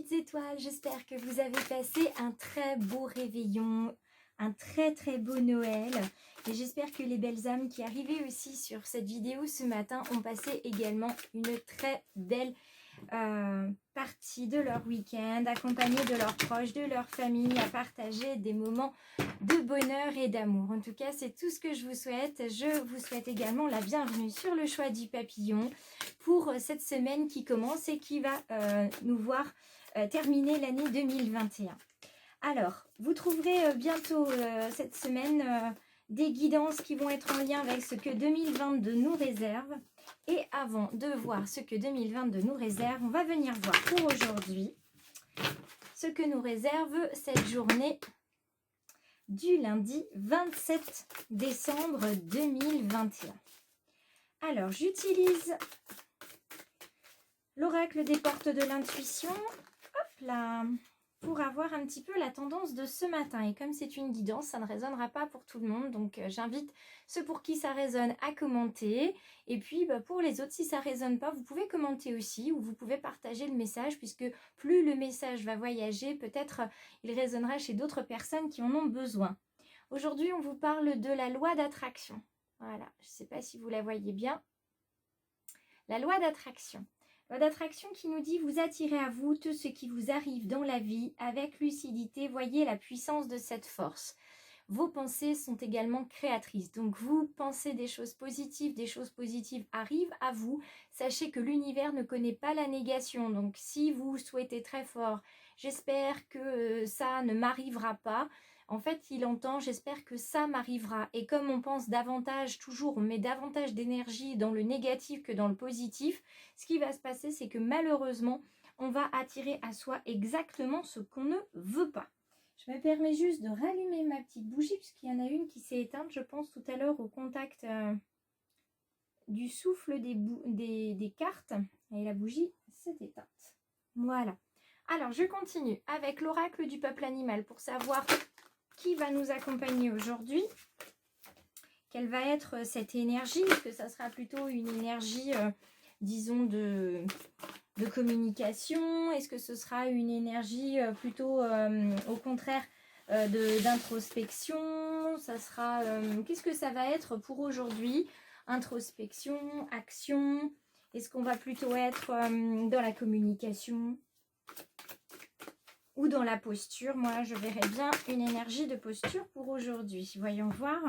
petites étoiles, j'espère que vous avez passé un très beau réveillon, un très beau Noël. Et j'espère que les belles âmes qui arrivaient aussi sur cette vidéo ce matin ont passé également une très belle partie de leur week-end, accompagnés de leurs proches, de leur famille, à partager des moments de bonheur et d'amour. En tout cas, c'est tout ce que je vous souhaite. Je vous souhaite également la bienvenue sur le choix du papillon pour cette semaine qui commence et qui va nous voir terminer l'année 2021. Alors, vous trouverez bientôt cette semaine des guidances qui vont être en lien avec ce que 2022 nous réserve. Et avant de voir ce que 2022 nous réserve, on va venir voir pour aujourd'hui ce que nous réserve cette journée du lundi 27 décembre 2021. Alors, j'utilise l'oracle des portes de l'intuition, hop là, pour avoir un petit peu la tendance de ce matin. Et comme c'est une guidance, ça ne résonnera pas pour tout le monde. Donc, j'invite ceux pour qui ça résonne à commenter. Et puis, pour les autres, si ça ne résonne pas, vous pouvez commenter aussi ou vous pouvez partager le message puisque plus le message va voyager, peut-être il résonnera chez d'autres personnes qui en ont besoin. Aujourd'hui, on vous parle de la loi d'attraction. Voilà, je ne sais pas si vous la voyez bien. La loi d'attraction. Loi d'attraction qui nous dit « Vous attirez à vous tout ce qui vous arrive dans la vie avec lucidité. Voyez la puissance de cette force. » Vos pensées sont également créatrices. Donc, vous pensez des choses positives arrivent à vous. Sachez que l'univers ne connaît pas la négation. Donc, si vous souhaitez très fort, j'espère que ça ne m'arrivera pas. En fait, il entend, j'espère que ça m'arrivera. Et comme on pense davantage, toujours, on met davantage d'énergie dans le négatif que dans le positif, ce qui va se passer, c'est que malheureusement, on va attirer à soi exactement ce qu'on ne veut pas. Je me permets juste de rallumer ma petite bougie, puisqu'il y en a une qui s'est éteinte, je pense, tout à l'heure au contact du souffle des cartes. Et la bougie s'est éteinte. Voilà. Alors, je continue avec l'oracle du peuple animal pour savoir qui va nous accompagner aujourd'hui. Quelle va être cette énergie? Est-ce que ça sera plutôt une énergie, disons, de communication? Est-ce que ce sera une énergie plutôt, au contraire, d'introspection? Ça sera, qu'est-ce que ça va être pour aujourd'hui? Introspection, action? Est-ce qu'on va plutôt être dans la communication ou dans la posture? Moi, je verrais bien une énergie de posture pour aujourd'hui. Voyons voir.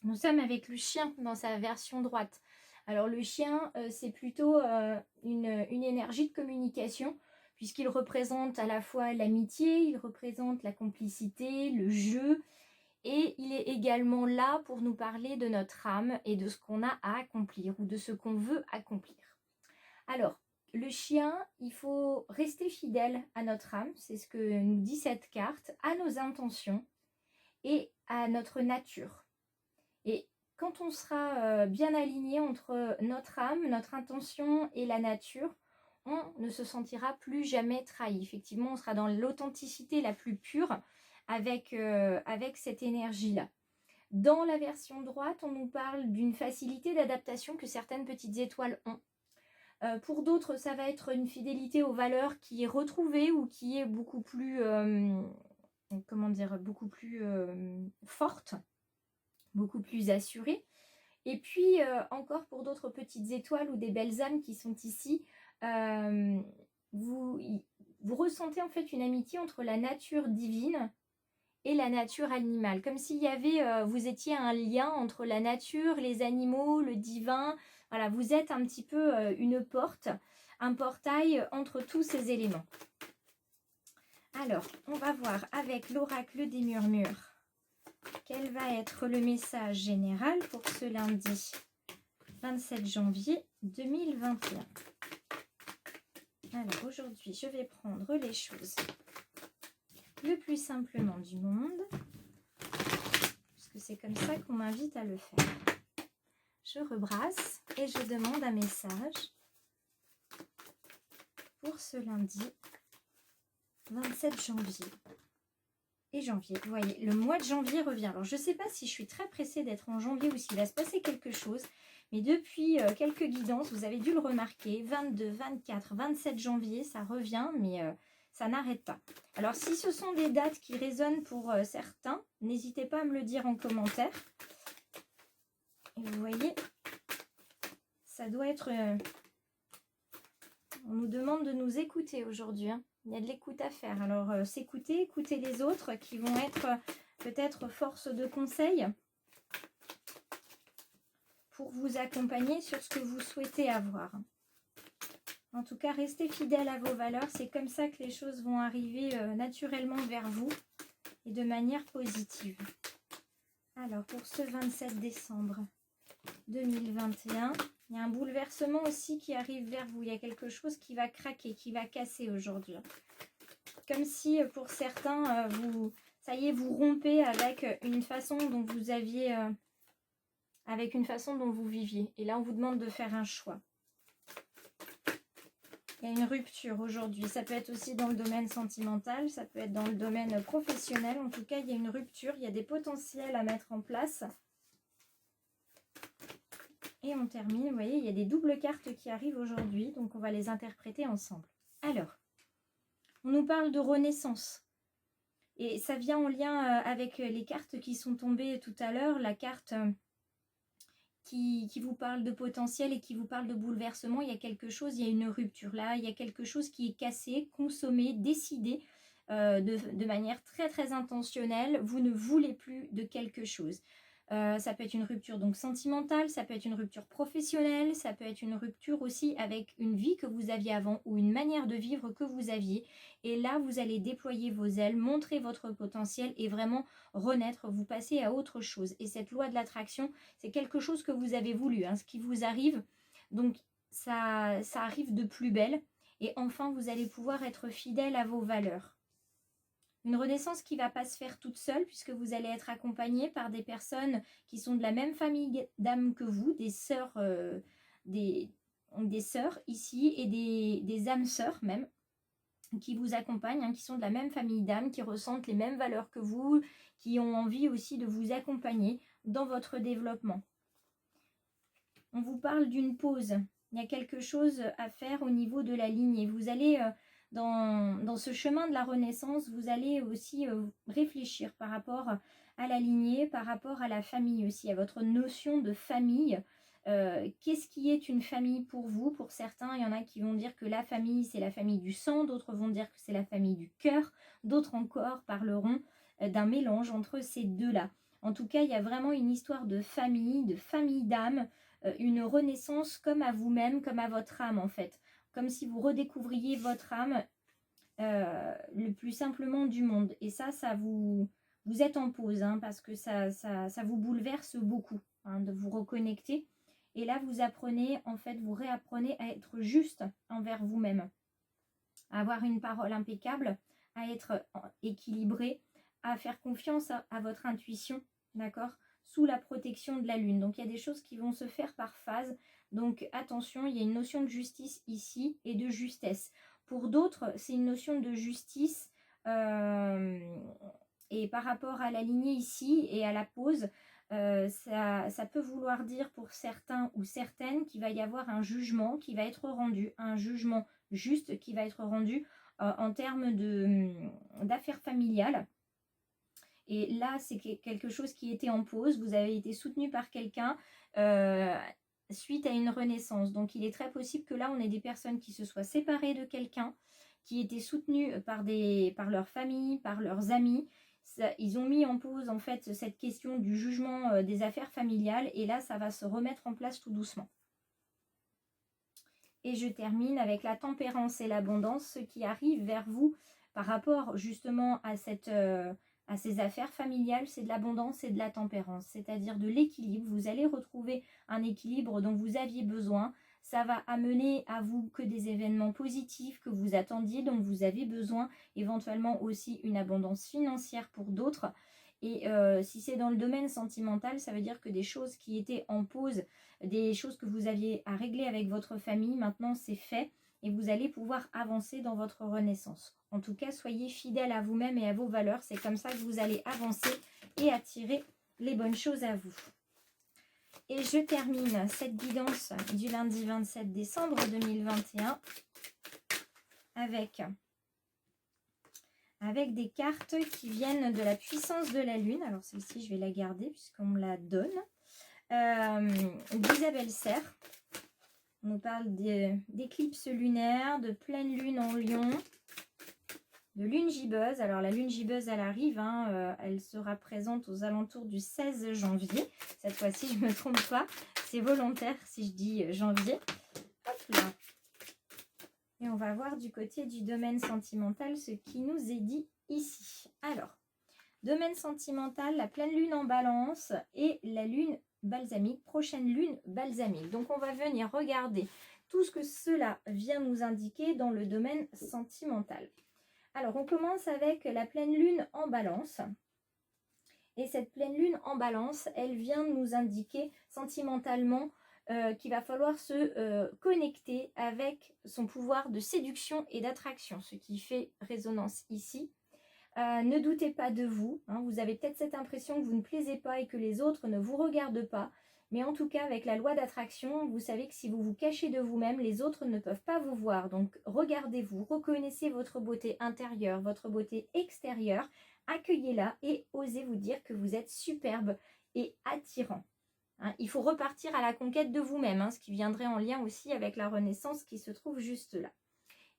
Nous sommes avec le chien dans sa version droite. Alors, le chien, c'est plutôt une énergie de communication, puisqu'il représente à la fois l'amitié, il représente la complicité, le jeu, et il est également là pour nous parler de notre âme et de ce qu'on a à accomplir ou de ce qu'on veut accomplir. Alors, le chien, il faut rester fidèle à notre âme, c'est ce que nous dit cette carte, à nos intentions et à notre nature. Et quand on sera bien aligné entre notre âme, notre intention et la nature, on ne se sentira plus jamais trahi. Effectivement, on sera dans l'authenticité la plus pure avec cette énergie-là. Dans la version droite, on nous parle d'une facilité d'adaptation que certaines petites étoiles ont. Pour d'autres, ça va être une fidélité aux valeurs qui est retrouvée ou qui est beaucoup plus, forte, beaucoup plus assurée. Et puis, encore pour d'autres petites étoiles ou des belles âmes qui sont ici, vous ressentez en fait une amitié entre la nature divine et la nature animale. Comme s'il y avait, vous étiez un lien entre la nature, les animaux, le divin. Voilà, vous êtes un petit peu une porte, un portail entre tous ces éléments. Alors, on va voir avec l'oracle des murmures. Quel va être le message général pour ce lundi 27 janvier 2021? Alors, aujourd'hui, je vais prendre les choses le plus simplement du monde, puisque c'est comme ça qu'on m'invite à le faire. Je rebrasse et je demande un message pour ce lundi 27 janvier. Et janvier, vous voyez, le mois de janvier revient. Alors, je ne sais pas si je suis très pressée d'être en janvier ou s'il va se passer quelque chose, Mais depuis quelques guidances, vous avez dû le remarquer, 22, 24, 27 janvier, ça revient, mais ça n'arrête pas. Alors, si ce sont des dates qui résonnent pour certains, n'hésitez pas à me le dire en commentaire. Et vous voyez, ça doit être... on nous demande de nous écouter aujourd'hui, hein. Il y a de l'écoute à faire. Alors, s'écouter, écouter les autres qui vont être peut-être force de conseil pour vous accompagner sur ce que vous souhaitez avoir. En tout cas, restez fidèle à vos valeurs. C'est comme ça que les choses vont arriver naturellement vers vous et de manière positive. Alors, pour ce 27 décembre 2021, il y a un bouleversement aussi qui arrive vers vous. Il y a quelque chose qui va craquer, qui va casser aujourd'hui. Comme si, pour certains, ça y est, vous rompez avec une façon dont vous aviez... avec une façon dont vous viviez. Et là, on vous demande de faire un choix. Il y a une rupture aujourd'hui. Ça peut être aussi dans le domaine sentimental, ça peut être dans le domaine professionnel. En tout cas, il y a une rupture, il y a des potentiels à mettre en place. Et on termine, vous voyez, il y a des doubles cartes qui arrivent aujourd'hui, donc on va les interpréter ensemble. Alors, on nous parle de renaissance. Et ça vient en lien avec les cartes qui sont tombées tout à l'heure, la carte... Qui vous parle de potentiel et qui vous parle de bouleversement. Il y a quelque chose, il y a une rupture là, il y a quelque chose qui est cassé, consommé, décidé de manière très très intentionnelle. Vous ne voulez plus de quelque chose. Ça peut être une rupture donc sentimentale, ça peut être une rupture professionnelle, ça peut être une rupture aussi avec une vie que vous aviez avant ou une manière de vivre que vous aviez. Et là, vous allez déployer vos ailes, montrer votre potentiel et vraiment renaître, vous passer à autre chose. Et cette loi de l'attraction, c'est quelque chose que vous avez voulu, hein, ce qui vous arrive. Donc, ça arrive de plus belle. Et enfin, vous allez pouvoir être fidèle à vos valeurs. Une renaissance qui ne va pas se faire toute seule puisque vous allez être accompagné par des personnes qui sont de la même famille d'âme que vous, des sœurs, des sœurs ici et des âmes sœurs même qui vous accompagnent, hein, qui sont de la même famille d'âme, qui ressentent les mêmes valeurs que vous, qui ont envie aussi de vous accompagner dans votre développement. On vous parle d'une pause. Il y a quelque chose à faire au niveau de la lignée. Vous allez... Dans ce chemin de la renaissance, vous allez aussi réfléchir par rapport à la lignée, par rapport à la famille aussi, à votre notion de famille. Qu'est-ce qui est une famille pour vous? Pour certains, il y en a qui vont dire que la famille, c'est la famille du sang, d'autres vont dire que c'est la famille du cœur, d'autres encore parleront d'un mélange entre ces deux-là. En tout cas, il y a vraiment une histoire de famille d'âme, une renaissance comme à vous-même, comme à votre âme en fait. Comme si vous redécouvriez votre âme le plus simplement du monde. Et ça vous êtes en pause, hein, parce que ça vous bouleverse beaucoup, hein, de vous reconnecter. Et là, vous apprenez, en fait, vous réapprenez à être juste envers vous-même, à avoir une parole impeccable, à être équilibré, à faire confiance à votre intuition, d'accord, sous la protection de la lune. Donc, il y a des choses qui vont se faire par phase. Donc attention, il y a une notion de justice ici et de justesse. Pour d'autres, c'est une notion de justice et par rapport à la lignée ici et à la pause, ça peut vouloir dire pour certains ou certaines qu'il va y avoir un jugement qui va être rendu, un jugement juste qui va être rendu en termes d'affaires familiales. Et là, c'est quelque chose qui était en pause. Vous avez été soutenu par quelqu'un suite à une renaissance. Donc il est très possible que là on ait des personnes qui se soient séparées de quelqu'un, qui étaient soutenues par leur famille, par leurs amis. Ils ont mis en pause en fait cette question du jugement des affaires familiales et là ça va se remettre en place tout doucement. Et je termine avec la tempérance et l'abondance, ce qui arrive vers vous par rapport justement à ces affaires familiales, c'est de l'abondance et de la tempérance, c'est-à-dire de l'équilibre. Vous allez retrouver un équilibre dont vous aviez besoin. Ça va amener à vous que des événements positifs que vous attendiez, dont vous avez besoin, éventuellement aussi une abondance financière pour d'autres. Et si c'est dans le domaine sentimental, ça veut dire que des choses qui étaient en pause, des choses que vous aviez à régler avec votre famille, maintenant c'est fait. Et vous allez pouvoir avancer dans votre renaissance. En tout cas, soyez fidèle à vous-même et à vos valeurs. C'est comme ça que vous allez avancer et attirer les bonnes choses à vous. Et je termine cette guidance du lundi 27 décembre 2021 avec des cartes qui viennent de la puissance de la lune. Alors celle-ci, je vais la garder puisqu'on me la donne. D'Isabelle Serre. On nous parle d'éclipse lunaire, de pleine lune en Lion, de lune gibbeuse. Alors la lune gibbeuse, elle arrive, hein, elle sera présente aux alentours du 16 janvier. Cette fois-ci, je ne me trompe pas, c'est volontaire si je dis janvier. Hop là. Et on va voir du côté du domaine sentimental ce qui nous est dit ici. Alors, domaine sentimental, la pleine lune en balance et la lune balsamique, prochaine lune balsamique. Donc on va venir regarder tout ce que cela vient nous indiquer dans le domaine sentimental. Alors on commence avec la pleine lune en balance. Et cette pleine lune en balance, elle vient nous indiquer sentimentalement qu'il va falloir se connecter avec son pouvoir de séduction et d'attraction, ce qui fait résonance ici. Ne doutez pas de vous, hein, vous avez peut-être cette impression que vous ne plaisez pas et que les autres ne vous regardent pas, mais en tout cas avec la loi d'attraction, vous savez que si vous vous cachez de vous-même, les autres ne peuvent pas vous voir. Donc regardez-vous, reconnaissez votre beauté intérieure, votre beauté extérieure, accueillez-la et osez vous dire que vous êtes superbe et attirant. Hein, il faut repartir à la conquête de vous-même, hein, ce qui viendrait en lien aussi avec la renaissance qui se trouve juste là.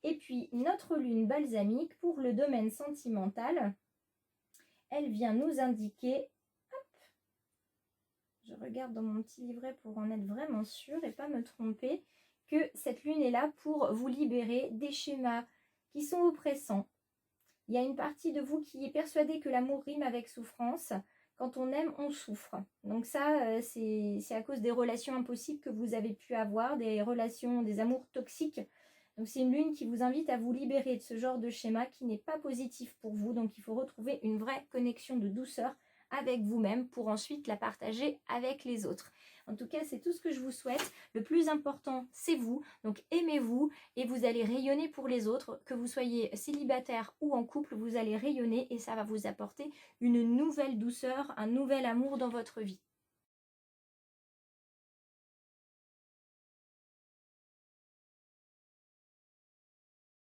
Et puis, notre lune balsamique, pour le domaine sentimental, elle vient nous indiquer, hop, je regarde dans mon petit livret pour en être vraiment sûre et pas me tromper, que cette lune est là pour vous libérer des schémas qui sont oppressants. Il y a une partie de vous qui est persuadée que l'amour rime avec souffrance. Quand on aime, on souffre. Donc ça, c'est à cause des relations impossibles que vous avez pu avoir, des relations, des amours toxiques. Donc c'est une lune qui vous invite à vous libérer de ce genre de schéma qui n'est pas positif pour vous. Donc il faut retrouver une vraie connexion de douceur avec vous-même pour ensuite la partager avec les autres. En tout cas, c'est tout ce que je vous souhaite. Le plus important, c'est vous. Donc aimez-vous et vous allez rayonner pour les autres. Que vous soyez célibataire ou en couple, vous allez rayonner et ça va vous apporter une nouvelle douceur, un nouvel amour dans votre vie.